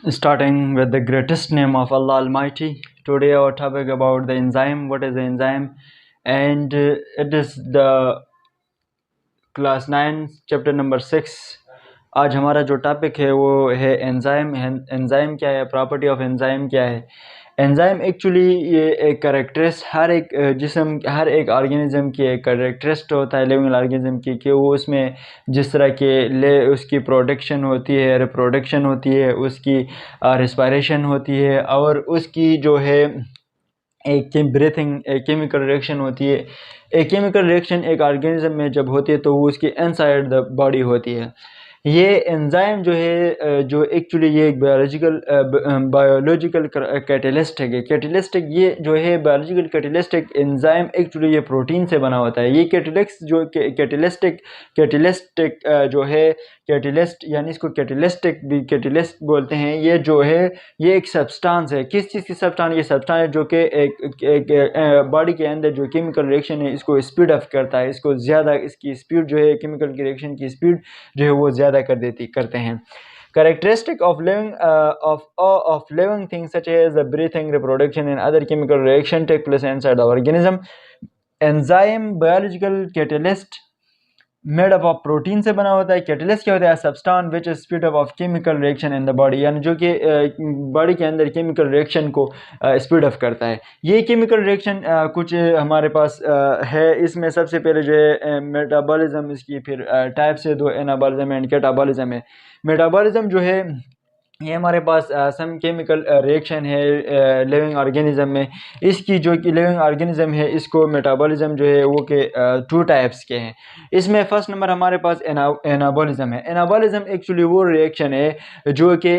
Starting with the greatest name of Allah Almighty. Today our topic about the enzyme. What is the enzyme? And it is the class 9 chapter number 6। आज हमारा जो topic है वो है enzyme. Enzyme क्या है, property of enzyme क्या है। एंजाइम एक्चुअली ये एक करेक्टरिस्ट हर एक जिस्म हर एक ऑर्गेनिज्म की एक करेक्टरिस्ट होता है लिविंग ऑर्गेनिज्म की, कि वो उसमें जिस तरह के उसकी प्रोडक्शन होती है, रिप्रोडक्शन होती है, उसकी रिस्पायरेशन होती है, और उसकी जो है एक ब्रीथिंग एक केमिकल रिएक्शन होती है। एक केमिकल रिएक्शन एक ऑर्गेनिज्म में जब होती है तो वो उसकी इनसाइड द बॉडी होती है। ये एंजाइम जो है जो एक्चुअली ये एक बायोलॉजिकल कैटलिस्ट है। कैटलिस्टिक ये जो है बायोलॉजिकल कैटलिस्टिक एंजाइम एक्चुअली ये प्रोटीन से बना होता है। ये कैटलिस्ट जो कैटलिस्टिक जो है कैटलिस्ट यानी इसको कैटलिस्टिक भी कैटलिस्ट बोलते हैं। ये जो है ये एक सब्सटेंस है। किस चीज़ की सब्सटेंस? ये सब्सटेंस है जो कि एक बॉडी के अंदर जो केमिकल रिएक्शन है इसको स्पीड अप करता है। इसको ज़्यादा इसकी स्पीड जो है केमिकल रिएक्शन की स्पीड जो है वो ज़्यादा करते हैं। Characteristic of living things such as the breathing, reproduction and other chemical reaction take place inside the organism. Enzyme biological catalyst made up of protein से बना होता है। कैटलिस्ट क्या होता है? Substance which is speed up of chemical reaction in the body, यानी जो कि बॉडी के अंदर केमिकल रिएक्शन को स्पीड अप करता है। ये केमिकल रिएक्शन कुछ हमारे पास है। इसमें सबसे पहले जो है मेटाबॉलिज्म, इसकी फिर टाइप से दो एनाबॉलिज्म एंड कैटाबॉलिज्म है। मेटाबॉलिज्म जो है ये हमारे पास सम केमिकल रिएक्शन है लिविंग ऑर्गेनिज्म में। इसकी जो कि लिविंग ऑर्गेनिज्म है इसको मेटाबॉलिज्म जो है वो के 2 टाइप्स के हैं। इसमें फर्स्ट नंबर हमारे पास एनाबॉलिज्म है। एनाबॉलिज्म एक्चुअली वो रिएक्शन है जो कि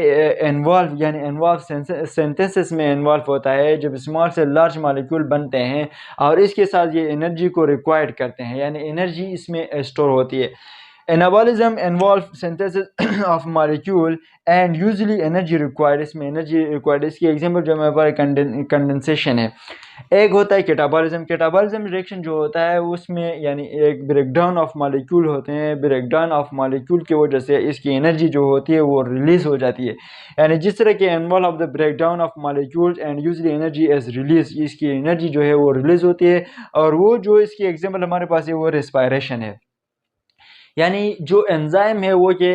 इन्वॉल्व सिंथेसिस में इन्वॉल्व होता है, जब स्मॉल से लार्ज मॉलिक्यूल बनते हैं और इसके साथ ये एनर्जी को रिक्वायर्ड करते हैं, यानी एनर्जी इसमें स्टोर होती है। Anabolism involves synthesis of molecule and usually energy required। इसमें एनर्जी रिक्वायर्ड, इसकी एग्जांपल जो हमारे पास कंडेंसेशन है। एक होता है कैटाबॉलिज्म। कैटाबॉलिज्म रिएक्शन जो होता है उसमें यानी एक ब्रेकडाउन ऑफ मॉलिक्यूल होते हैं। ब्रेकडाउन ऑफ मॉलिक्यूल की वजह से इसकी एनर्जी जो होती है वो रिलीज हो जाती है। यानी जिस तरह के involve of the breakdown of molecules and usually energy is release, इसकी एनर्जी जो है वो रिलीज होती है। और वो जो इसकी एग्जांपल हमारे पास है वो रिस्पायरेशन है। यानी जो एंजाइम है वो कि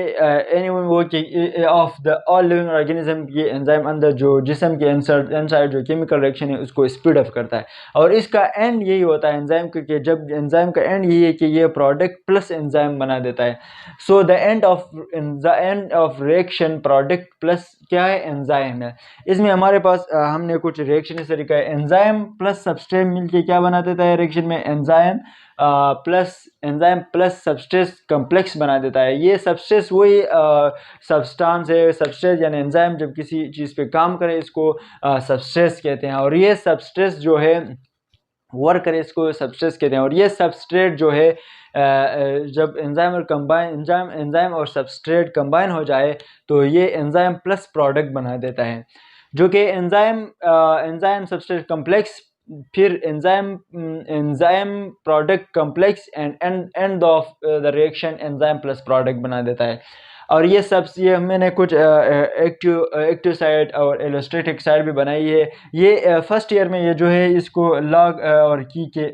वो कि of the all living organism, ये एंजाइम अंदर जो जिस्म के इनसाइड जो केमिकल रिएक्शन है उसको स्पीड अप करता है। और इसका एंड यही होता है एंजाइम के, जब एंजाइम का एंड यही है कि ये प्रोडक्ट प्लस एंजाइम बना देता है। So the end of reaction product plus क्या है? एंजाइम है। इसमें हमारे पास हमने कुछ रिएक्शन इस तरीका है। एंजाइम प्लस सबस्ट्रेट मिलके क्या बना देता है रिएक्शन में? एंजाइम प्लस सबस्ट्रेट कम्प्लेक्स बना देता है। ये सबस्ट्रेट वही सब्सटेंस है। सबस्ट्रेट यानी एंजाइम जब किसी चीज़ पे काम करे इसको सबस्ट्रेट कहते हैं। और ये सबस्ट्रेट जो है वर्क करे इसको सबस्ट्रेट कहते हैं। और ये सबस्ट्रेट जो है जब एंजाइम और सबस्ट्रेट कंबाइन हो जाए तो ये एंजाइम प्लस प्रोडक्ट बना देता है, जो कि एंजाइम सबस्ट्रेट कम्प्लेक्स, फिर enzyme product complex end of the reaction enzyme plus product बना देता है। और ये मैंने कुछ एक्टिव साइड और इलस्ट्रेटिव साइड भी बनाई है। ये फर्स्ट ईयर में ये जो है इसको लॉग और की के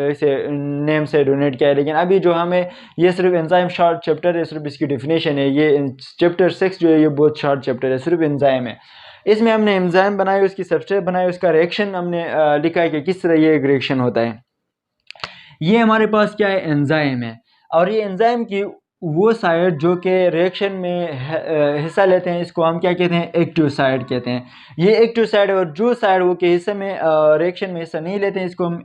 ऐसे नेम से डोनेट किया है, लेकिन अभी जो हमें ये सिर्फ एंजाइम शॉर्ट चैप्टर है, सिर्फ इसकी डेफिनेशन है। ये चैप्टर 6 जो है ये बहुत शॉर्ट चैप्टर है, सिर्फ एंजाइम है। इसमें हमने एंजाइम बनाई, उसकी सबस्ट्रेट बनाई, उसका रिएक्शन हमने लिखा है कि किस तरह ये एक रिएक्शन होता है। ये हमारे पास क्या है? एंजाइम है। और ये एंजाइम की वो साइड जो कि रिएक्शन में हिस्सा लेते हैं इसको हम क्या कहते हैं? एक्टिव साइड कहते हैं। ये एक्टिव साइड, और जो साइड वो के हिस्से में रिएक्शन में हिस्सा नहीं लेते हैं इसको हम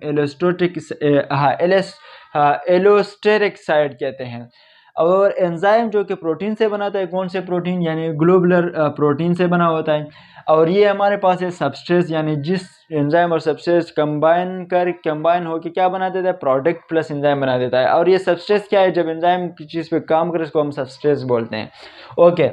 एलोस्टेरिक साइड कहते हैं। और एंजाइम जो कि प्रोटीन से बनाता है, कौन से प्रोटीन? यानी ग्लोबुलर प्रोटीन से बना होता है। और ये हमारे पास है सबस्ट्रेट, यानी जिस एंजाइम और सबस्ट्रेट कंबाइन होकर क्या बना देता है? प्रोडक्ट प्लस एंजाइम बना देता है। और ये सबस्ट्रेट क्या है? जब एंजाइम की चीज़ पे काम करे इसको हम सबस्ट्रेट बोलते हैं। ओके,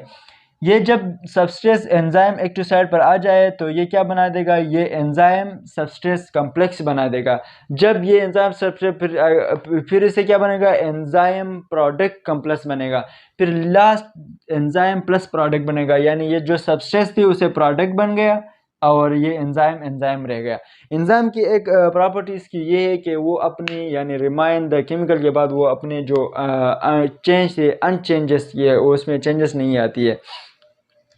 ये जब सबस्ट्रेस एंजाइम एक्टिव साइट पर आ जाए तो ये क्या बना देगा, ये एंजाइम सबस्ट्रेस कॉम्प्लेक्स बना देगा। जब ये एंजाइम सबस्ट्रेस फिर इसे क्या बनेगा, एंजाइम प्रोडक्ट कॉम्प्लेक्स बनेगा। फिर लास्ट एंजाइम प्लस प्रोडक्ट बनेगा, यानी ये जो सबस्ट्रेस थी उसे प्रोडक्ट बन गया और ये एंजाइम एंजाइम रह गया। एंजाइम की एक प्रॉपर्टी इसकी ये है कि वो अपनी यानी रिमाइन द केमिकल के बाद वो अपने जो चेंज थे अनचेंजेस ये उसमें चेंजेस नहीं आती है।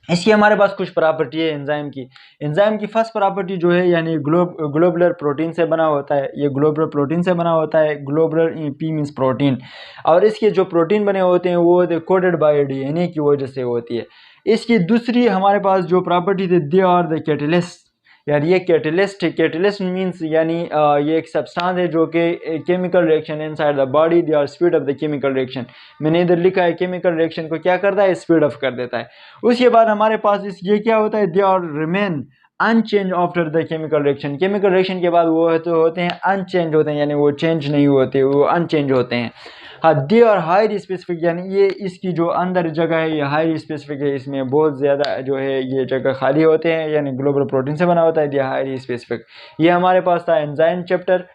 इसकी हमारे पास कुछ प्रॉपर्टी है एंजाइम की। एंजाइम की फर्स्ट प्रॉपर्टी जो है यानी ग्लोबुलर प्रोटीन से बना होता है, ये ग्लोबुलर प्रोटीन से बना होता है, ग्लोबुलर पी मीन्स प्रोटीन। और इसके जो प्रोटीन बने होते हैं वो कोडेड बाय डीएनए की वजह से होती है। इसकी दूसरी हमारे पास जो प्रॉपर्टी थी, दे आर द कैटलिस्ट, यार ये कैटलिस्ट है। कैटलिस्ट मीन्स यानी ये एक सब्सटेंस है जो कि chemical reaction inside the body, they are speed up the chemical reaction. मैंने इधर लिखा है केमिकल रिएक्शन को क्या करता है, स्पीड अप कर देता है। उसके बाद हमारे पास ये क्या होता है, they are remain unchange after the chemical reaction. Chemical reaction के बाद वो तो होते हैं अनचेंज होते हैं, यानी वो चेंज नहीं होते, वो अनचेंज होते हैं। हाँ, दे आर हाईली स्पेसिफिक, यानी ये इसकी जो अंदर जगह है ये हाईली स्पेसिफिक है, इसमें बहुत ज़्यादा जो है ये जगह खाली होते हैं, यानी ग्लोबल प्रोटीन से बना होता है, ये हाईली स्पेसिफिक। ये हमारे पास था एंजाइम चैप्टर।